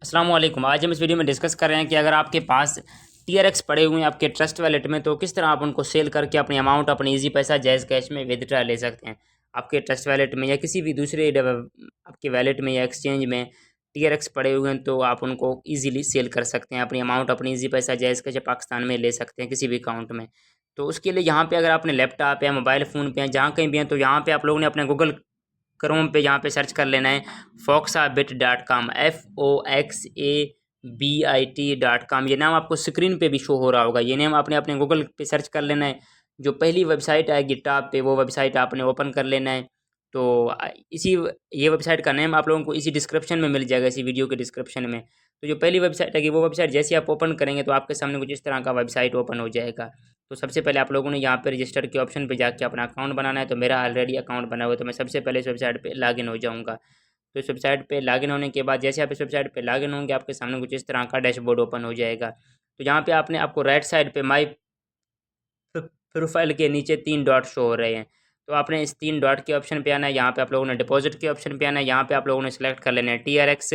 अस्सलाम वालेकुम। आज हम इस वीडियो में डिस्कस कर रहे हैं कि अगर आपके पास TRX पड़े हुए हैं आपके ट्रस्ट वैलेट में, तो किस तरह आप उनको सेल करके अपनी अमाउंट अपनी इजी पैसा जायज़ कैश में विदड्रा ले सकते हैं। आपके ट्रस्ट वैलेट में या किसी भी दूसरे आपके वैलेट में या एक्सचेंज में TRX पड़े हुए हैं, तो आप उनको ईजिली सेल कर सकते हैं। अपनी अमाउंट अपनी इजी पैसा जायज़ कैश पाकिस्तान में ले सकते हैं किसी भी अकाउंट में। तो उसके लिए यहाँ पे अगर आपने लैपटॉप या मोबाइल फ़ोन पे या जहाँ कहीं भी हैं, तो यहाँ पे आप लोगों ने अपने गूगल क्रोम पे यहाँ पे सर्च कर लेना है foxabit.com FOXABIT.com। ये नाम आपको स्क्रीन पे भी शो हो रहा होगा। ये नाम आपने अपने गूगल पे सर्च कर लेना है। जो पहली वेबसाइट आएगी टॉप पे, वो वेबसाइट आपने ओपन कर लेना है। तो इसी ये वेबसाइट का नेम आप लोगों को इसी डिस्क्रिप्शन में मिल जाएगा, इसी वीडियो के डिस्क्रिप्शन में। तो जो पहली वेबसाइट आएगी वो वेबसाइट जैसे आप ओपन करेंगे तो आपके सामने कुछ इस तरह का वेबसाइट ओपन हो जाएगा। तो सबसे पहले आप लोगों ने यहाँ पे रजिस्टर के ऑप्शन पे जाके अपना अकाउंट बनाना है। तो मेरा ऑलरेडी अकाउंट बना हुआ है, तो मैं सबसे पहले इस वेबसाइट पे लॉगिन हो जाऊँगा। तो इस वेबसाइट पे लॉगिन होने के बाद जैसे आप इस वेबसाइट पे लॉगिन होंगे, आपके सामने कुछ इस तरह का डैशबोर्ड ओपन हो जाएगा। तो यहाँ पे आपको राइट साइड पे माई प्रोफाइल के नीचे 3 डॉट शो हो रहे हैं। तो आपने इस 3 डॉट के ऑप्शन पे आना है। यहाँ पे आप लोगों ने डिपॉजिट के ऑप्शन पे आना है। यहाँ पे आप लोगों ने सेलेक्ट कर लेना है TRX।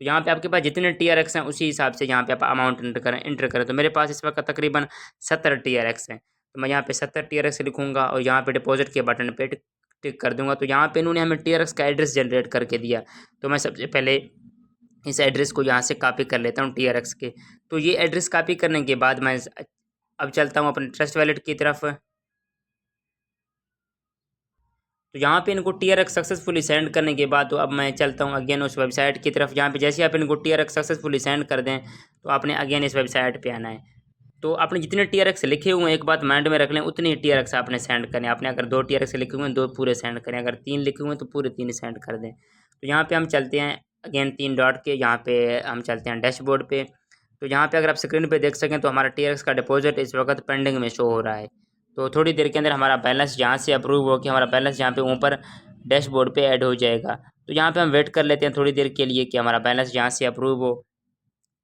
तो यहाँ पे आपके पास जितने TRX हैं उसी हिसाब से यहाँ पे आप अमाउंट इंटर करें। तो मेरे पास इस वक्त तकरीबन 70 TRX हैं। तो मैं यहाँ पे 70 TRX लिखूँगा और यहाँ पे डिपॉजिट के बटन पे टिक कर दूँगा। तो यहाँ पे इन्होंने हमें TRX का एड्रेस जनरेट करके दिया। तो मैं सबसे पहले इस एड्रेस को यहाँ से कॉपी कर लेता हूँ TRX के। तो ये एड्रेस कॉपी करने के बाद मैं अब चलता हूँ अपने ट्रस्ट वैलेट की तरफ। तो यहाँ पे इनको TRX सक्सेसफुली सेंड करने के बाद तो अब मैं चलता हूँ अगेन उस वेबसाइट की तरफ। यहाँ पे जैसे आप इनको TRX सक्सेसफुली सेंड कर दें, तो आपने अगेन इस वेबसाइट पे आना है। तो आपने जितने TRX लिखे हुए हैं, एक बात माइंड में रख लें, उतने ही TRX आपने सेंड करने। आपने अगर 2 TRX लिखे हुए हैं, 2 पूरे सेंड करें। अगर 3 लिखे हुए हैं तो पूरे 3 सेंड कर दें। तो यहाँ पे हम चलते हैं अगेन 3 डॉट के, यहाँ पे हम चलते हैं डैशबोर्ड पे। तो यहाँ पे अगर आप स्क्रीन पे देख सकें तो हमारा TRX का डिपॉजिट इस वक्त पेंडिंग में शो हो रहा है। तो थोड़ी देर के अंदर हमारा बैलेंस यहाँ से अप्रूव हो के हमारा बैलेंस यहाँ पे ऊपर डैशबोर्ड पे ऐड हो जाएगा। तो यहाँ पे हम वेट कर लेते हैं थोड़ी देर के लिए कि हमारा बैलेंस यहाँ से अप्रूव हो।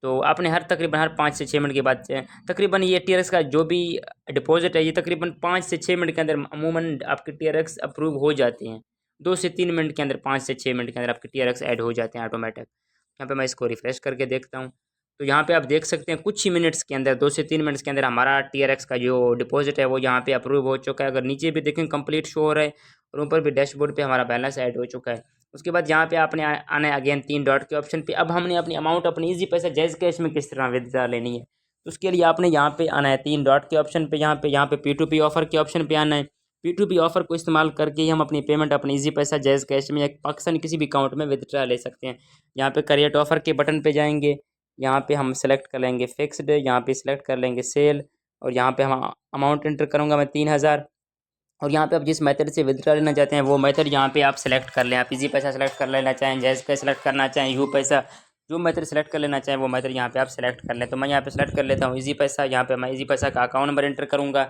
तो आपने तकरीबन हर 5 से 6 मिनट के बाद तकरीबन ये TRX का जो भी डिपॉजिट है, ये तकरीबन 5 से 6 मिनट के अंदर अमूमन आपके TRX अप्रूव हो जाते हैं। 2 से 3 मिनट के अंदर, 5 से 6 मिनट के अंदर आपके TRX ऐड हो जाते हैं ऑटोमेटिक। यहाँ पे मैं इसको रिफ्रेश करके देखता हूँ। तो यहाँ पे आप देख सकते हैं कुछ ही मिनट्स के अंदर, 2 से 3 मिनट्स के अंदर हमारा TRX का जो डिपॉजिट है वो यहाँ पे अप्रूव हो चुका है। अगर नीचे भी देखें कंप्लीट शो हो रहा है और ऊपर भी डैशबोर्ड पे हमारा बैलेंस ऐड हो चुका है। उसके बाद यहाँ पे आपने आना है अगेन 3 डॉट के ऑप्शन पे। अब हमने अपनी अमाउंट अपनी इजी पैसा जायज़ कैश में किस तरह विदड्रा लेनी है, तो उसके लिए आपने यहाँ पे आना है 3 डॉट के ऑप्शन पे। यहाँ पे P2P ऑफर के ऑप्शन पे आना है। P2P ऑफर को इस्तेमाल करके ही हम अपनी पेमेंट अपनी इजी पैसा जायज़ कैश में या पाकिस्तान किसी भी अकाउंट में विदड्रा ले सकते हैं। यहाँ पे क्रिएट ऑफर के बटन पे जाएंगे। यहाँ पे हम सेलेक्ट कर लेंगे फिक्स्ड, यहाँ पे सेलेक्ट कर लेंगे सेल और यहाँ पे हम अमाउंट एंटर करूँगा मैं 3000। और यहाँ पे आप जिस मेथड से विदड्रा लेना चाहते हैं वो मेथड यहाँ पे आप सेलेक्ट कर लें। आप इजी पैसा सेलेक्ट कर लेना चाहें, जायज़ कैश सेलेक्ट करना चाहें, यू पैसा, जो मेथड सेलेक्ट कर लेना चाहें वो मेथड यहाँ पे आप सेलेक्ट कर लें। तो मैं यहाँ पे सेलेक्ट कर लेता हूँ इजी पैसा। यहाँ पे मैं इजी पैसा का अकाउंट नंबर एंटर करूँगा।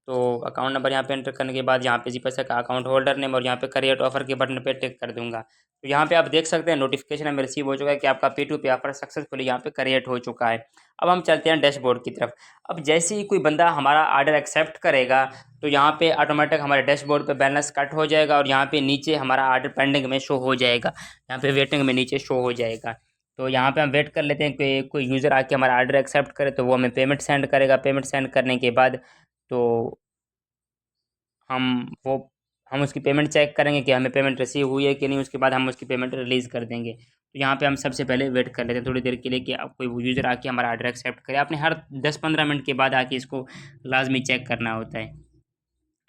तो अकाउंट नंबर यहाँ पे एंटर करने के बाद यहाँ पे इजी पैसा का अकाउंट होल्डर नेम और यहाँ पे क्रिएट ऑफर के बटन पे टिक कर दूंगा। तो यहाँ पे आप देख सकते हैं नोटिफिकेशन हमें रिसीव हो चुका है कि आपका P2P ऑफर सक्सेसफुली यहाँ पे क्रिएट हो चुका है। अब हम चलते हैं डैशबोर्ड की तरफ। अब जैसे ही कोई बंदा हमारा ऑर्डर एक्सेप्ट करेगा, तो यहाँ पे ऑटोमेटिक हमारे डैशबोर्ड पे बैलेंस कट हो जाएगा और यहाँ पे नीचे हमारा ऑर्डर पेंडिंग में शो हो जाएगा। यहाँ पे वेटिंग में नीचे शो हो जाएगा। तो यहाँ पे हम वेट कर लेते हैं कि कोई यूज़र आके हमारा ऑर्डर एक्सेप्ट करे, तो वो हमें पेमेंट सेंड करेगा। पेमेंट सेंड करने के बाद तो हम वो हम उसकी पेमेंट चेक करेंगे कि हमें पेमेंट रिसीव हुई है कि नहीं। उसके बाद हम उसकी पेमेंट रिलीज़ कर देंगे। तो यहाँ पे हम सबसे पहले वेट कर लेते हैं थोड़ी देर के लिए कि अब कोई यूज़र आके हमारा ऑर्डर एक्सेप्ट करे। आपने हर 10-15 मिनट के बाद आके इसको लाजमी चेक करना होता है।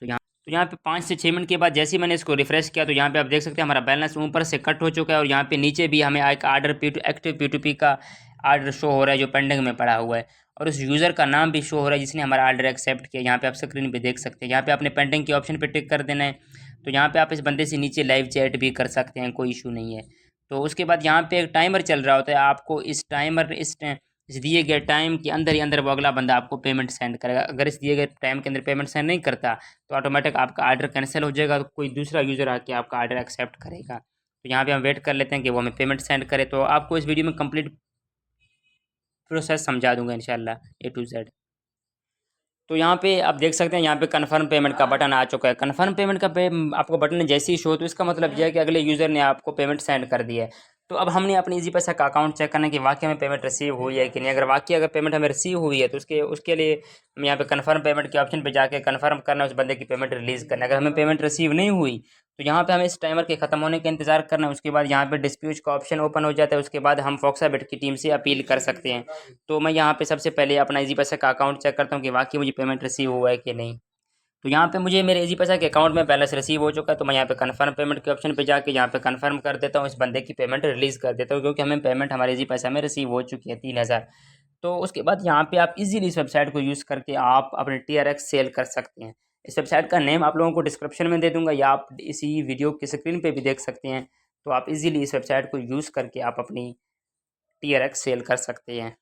तो यहाँ पे 5 से 6 मिनट के बाद जैसे ही मैंने इसको रिफ्रेश किया, तो यहाँ पे आप देख सकते हैं हमारा बैलेंस ऊपर से कट हो चुका है और यहाँ पे नीचे भी हमें एक ऑर्डर एक्टिव P2P का ऑर्डर शो हो रहा है जो पेंडिंग में पड़ा हुआ है और उस यूज़र का नाम भी शो हो रहा है जिसने हमारा ऑर्डर एक्सेप्ट किया। यहाँ पे आप स्क्रीन पे देख सकते हैं। यहाँ पे आपने पेंडिंग के ऑप्शन पे टिक कर देना है। तो यहाँ पे आप इस बंदे से नीचे लाइव चैट भी कर सकते हैं, कोई इशू नहीं है। तो उसके बाद यहाँ पे एक टाइमर चल रहा होता है। आपको इस दिए गए टाइम के अंदर ही अंदर वो अगला बंदा आपको पेमेंट सेंड करेगा। अगर इस दिए गए टाइम के अंदर पेमेंट सेंड नहीं करता तो ऑटोमेटिक आपका ऑर्डर कैंसिल हो जाएगा। तो कोई दूसरा यूज़र आके आपका ऑर्डर एक्सेप्ट करेगा। तो यहाँ पे हम वेट कर लेते हैं कि वो हमें पेमेंट सेंड करे। तो आपको इस वीडियो में कंप्लीट प्रोसेस समझा दूंगा इंशाल्लाह A to Z। तो यहाँ पे आप देख सकते हैं यहाँ पे कन्फर्म पेमेंट का बटन आ चुका है। कन्फर्म पेमेंट का आपको बटन जैसे ही शो, तो इसका मतलब यह है कि अगले यूज़र ने आपको पेमेंट सेंड कर दिया है। तो अब हमने अपने इजी पैसा का अकाउंट चेक करना कि वाकई में पेमेंट रिसीव हुई है कि नहीं। अगर वाकई अगर पेमेंट हमें रिसीव हुई है तो उसके लिए हम यहाँ पे कन्फर्म पेमेंट के ऑप्शन पे जाके कन्फर्म करना, उस बंदे की पेमेंट रिलीज़ करना। अगर हमें पेमेंट रिसीव नहीं हुई तो यहाँ पे हमें इस टाइमर के ख़त्म होने का इंतज़ार करना है। उसके बाद यहाँ पे डिस्प्यूट का ऑप्शन ओपन हो जाता है। उसके बाद हम फोक्साबेट की टीम से अपील कर सकते हैं। तो मैं यहाँ पे सबसे पहले अपना इजी पैसा का अकाउंट चेक करता हूँ कि वाकई मुझे पेमेंट रिसीव हुआ है कि नहीं। तो यहाँ पे मुझे मेरे इजी पैसा के अकाउंट में बैलेंस रिसीव हो चुका है। तो मैं यहाँ पे कन्फर्म पेमेंट के ऑप्शन पे जाके यहाँ पे कन्फर्म कर देता हूँ, इस बंदे की पेमेंट रिलीज़ कर देता हूँ, क्योंकि हमें पेमेंट हमारे इजी पैसा में रिसीव हो चुकी है 3000। तो उसके बाद यहाँ पे आप इजीली इस वेबसाइट को यूज़ करके आप अपने TRX सेल कर सकते हैं। इस वेबसाइट का नेम आप लोगों को डिस्क्रिप्शन में दे दूंगा या आप इसी वीडियो की स्क्रीन पे भी देख सकते हैं। तो आप इजीली इस वेबसाइट को यूज़ करके आप अपनी TRX सेल कर सकते हैं।